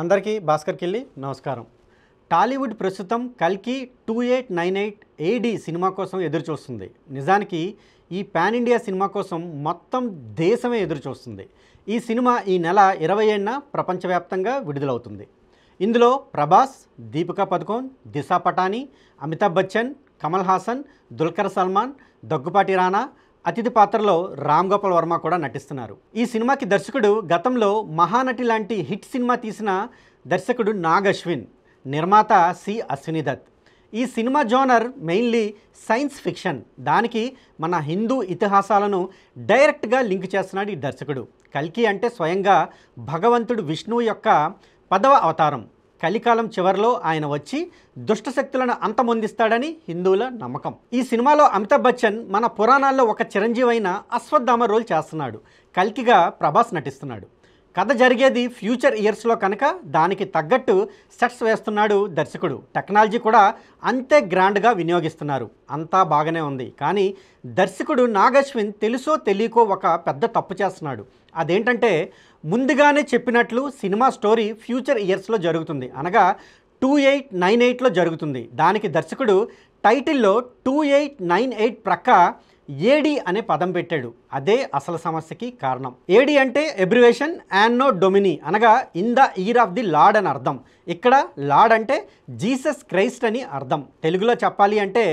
అందరికీ భాస్కర్ కిల్లి నమస్కారం. టాలీవుడ్ ప్రస్తుతం కల్కి 2898 AD సినిమా కోసం ఎదురు చూస్తుంది. నిజానికి ఈ పాన్ ఇండియా సినిమా కోసం మొత్తం దేశమే ఎదురు చూస్తుంది. ఈ సినిమా ఈ నెల 27న ప్రపంచవ్యాప్తంగా విడుదలవుతుంది. ఇందులో ప్రభాస్, దీపికా పదుకోన్, దిశా పటానీ, అమితాబ్ బచ్చన్, కమల్ హాసన్, దుల్కర్ సల్మాన్, దగ్గుపాటి రానా, అతిథి పాత్రలో రామ్ గోపాల్ వర్మ కూడా నటిస్తున్నారు. ఈ సినిమాకి దర్శకుడు గతంలో మహానటి లాంటి హిట్ సినిమా తీసిన దర్శకుడు నాగ్ అశ్విన్, నిర్మాత సి అశ్విని దత్. ఈ cinema genre mainly science fiction. దానికి మన హిందూ ఇతిహాసాలను డైరెక్ట్గా లింక్ చేస్తున్నాడు ఈ దర్శకుడు. కల్కి అంటే స్వయంగా భగవంతుడు విష్ణువు యొక్క 10వ అవతారం. కలికాలం చివరిలో ఆయన వచ్చి దుష్టశక్తులను అంతమొందిస్తాడని హిందువుల నమ్మకం. ఈ సినిమాలో అమితాబ్ బచ్చన్ మన పురాణాల్లో ఒక చిరంజీవి అయిన అశ్వత్థామ రోల్ చేస్తున్నాడు. కల్కిగా ప్రభాస్ నటిస్తున్నాడు. కథ జరిగేది ఫ్యూచర్ ఇయర్స్లో కనుక దానికి తగ్గట్టు సెట్స్ వేస్తున్నాడు దర్శకుడు. టెక్నాలజీ కూడా అంతే గ్రాండ్గా వినియోగిస్తున్నారు. అంతా బాగానే ఉంది. కానీ దర్శకుడు నాగ్ అశ్విన్ తెలుసో తెలియకో ఒక పెద్ద తప్పు చేస్తున్నాడు. అదేంటంటే ముందుగానే చెప్పినట్లు సినిమా స్టోరీ ఫ్యూచర్ ఇయర్స్లో జరుగుతుంది, అనగా 2898లో జరుగుతుంది. దానికి దర్శకుడు టైటిల్లో 2898 ప్రక్క ఏడి అనే పదం పెట్టాడు. అదే అసలు సమస్యకి కారణం. ఏడి అంటే ఎబ్రివేషన్ యాన్నో డొమినీ, అనగా in the year of the lord అని అర్థం. ఇక్కడ లార్డ్ అంటే జీసస్ క్రైస్ట్ అని అర్థం. తెలుగులో చెప్పాలి అంటే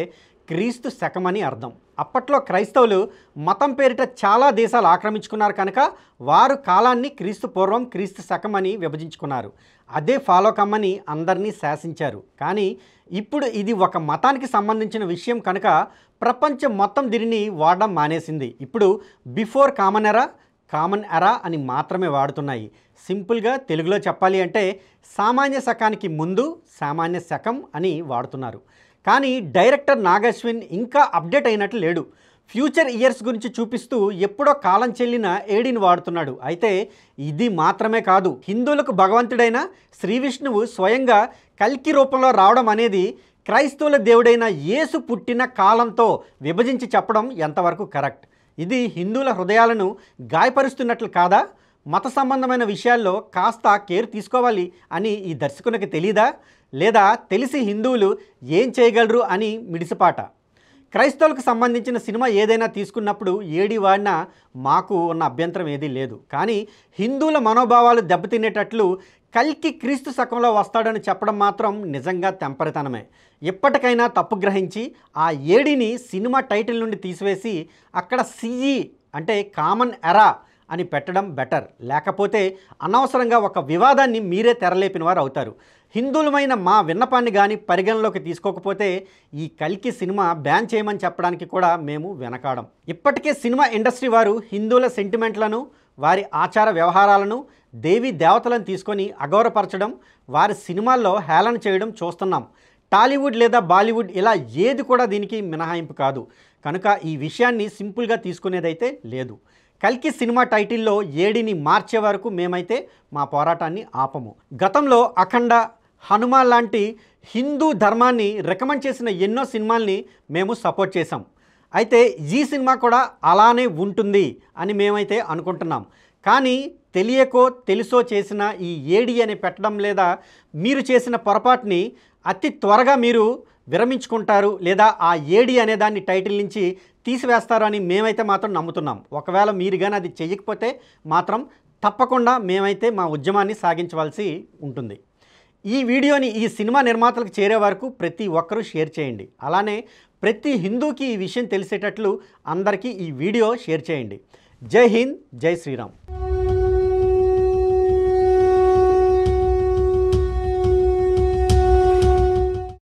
క్రీస్తు శకమని అర్థం. అప్పట్లో క్రైస్తవులు మతం పేరిట చాలా దేశాలు ఆక్రమించుకున్నారు కనుక వారు కాలాన్ని క్రీస్తు పూర్వం క్రీస్తు శకం అని విభజించుకున్నారు. అదే ఫాలో కమ్మని అందరినీ శాసించారు. కానీ ఇప్పుడు ఇది ఒక మతానికి సంబంధించిన విషయం కనుక ప్రపంచం మొత్తం దీనిని వాడడం మానేసింది. ఇప్పుడు బిఫోర్ కామన్ ఎరా, కామన్ ఎరా అని మాత్రమే వాడుతున్నాయి. సింపుల్గా తెలుగులో చెప్పాలి అంటే సామాన్య శకానికి ముందు సామాన్య శకం అని వాడుతున్నారు. కానీ డైరెక్టర్ నాగ్ అశ్విన్ ఇంకా అప్డేట్ అయినట్లు లేడు. ఫ్యూచర్ ఇయర్స్ గురించి చూపిస్తూ ఎప్పుడో కాలం చెల్లిన ఏడిని వాడుతున్నాడు. అయితే ఇది మాత్రమే కాదు, హిందువులకు భగవంతుడైన శ్రీ విష్ణువు స్వయంగా కల్కి రూపంలో రావడం అనేది క్రైస్తవుల దేవుడైన యేసు పుట్టిన కాలంతో విభజించి చెప్పడం ఎంతవరకు కరెక్ట్? ఇది హిందువుల హృదయాలను గాయపరుస్తున్నట్లు కాదా? మత సంబంధమైన విషయాల్లో కాస్త కేర్ తీసుకోవాలి అని ఈ దర్శకునికి తెలీదా? లేదా తెలిసి హిందువులు ఏం చేయగలరు అని మిడిసిపాట? క్రైస్తవులకు సంబంధించిన సినిమా ఏదైనా తీసుకున్నప్పుడు ఏడి వాడినా మాకు ఉన్న అభ్యంతరం ఏదీ లేదు. కానీ హిందువుల మనోభావాలు దెబ్బతినేటట్లు కల్కి క్రీస్తు శకంలో వస్తాడని చెప్పడం మాత్రం నిజంగా తెంపరితనమే. ఎప్పటికైనా తప్పు గ్రహించి ఆ ఏడిని సినిమా టైటిల్ నుండి తీసివేసి అక్కడ సిఈ అంటే కామన్ ఎరా అని పెట్టడం బెటర్. లేకపోతే అనవసరంగా ఒక వివాదాన్ని మీరే తెరలేపిన వారు అవుతారు. హిందువులమైన మా విన్నపాన్ని కానీ పరిగణలోకి తీసుకోకపోతే ఈ కల్కి సినిమా బ్యాన్ చేయమని చెప్పడానికి కూడా మేము వెనకాడం. ఇప్పటికే సినిమా ఇండస్ట్రీ వారు హిందువుల సెంటిమెంట్లను, వారి ఆచార వ్యవహారాలను, దేవీ దేవతలను తీసుకొని అగౌరవపరచడం, వారి సినిమాల్లో హేళన చేయడం చూస్తున్నాం. టాలీవుడ్ లేదా బాలీవుడ్ ఇలా ఏది కూడా దీనికి మినహాయింపు కాదు. కనుక ఈ విషయాన్ని సింపుల్గా తీసుకునేదైతే లేదు. కల్కి సినిమా టైటిల్లో ఏడిని మార్చే వరకు మేమైతే మా పోరాటాన్ని ఆపము. గతంలో అఖండ, హనుమాన్ లాంటి హిందూ ధర్మాన్ని రికమెండ్ చేసిన ఎన్నో సినిమాల్ని మేము సపోర్ట్ చేసాం. అయితే ఈ సినిమా కూడా అలానే ఉంటుంది అని మేమైతే అనుకుంటున్నాం. కానీ తెలియకో తెలుసో చేసిన ఈ ఏడి అని పెట్టడం లేదా మీరు చేసిన పొరపాటుని అతి త్వరగా మీరు విరమించుకుంటారు లేదా ఆ ఏడి అనే దాన్ని టైటిల్ నుంచి తీసివేస్తారు అని మేమైతే మాత్రం నమ్ముతున్నాం. ఒకవేళ మీరు కానీ అది చెయ్యకపోతే మాత్రం తప్పకుండా మేమైతే మా ఉద్యమాన్ని సాగించవలసి ఉంటుంది. ఈ వీడియోని ఈ సినిమా నిర్మాతలకు చేరే వరకు ప్రతి ఒక్కరూ షేర్ చేయండి. అలానే ప్రతి హిందూకి ఈ విషయం తెలిసేటట్లు అందరికీ ఈ వీడియో షేర్ చేయండి. జై హింద్, జై శ్రీరామ్.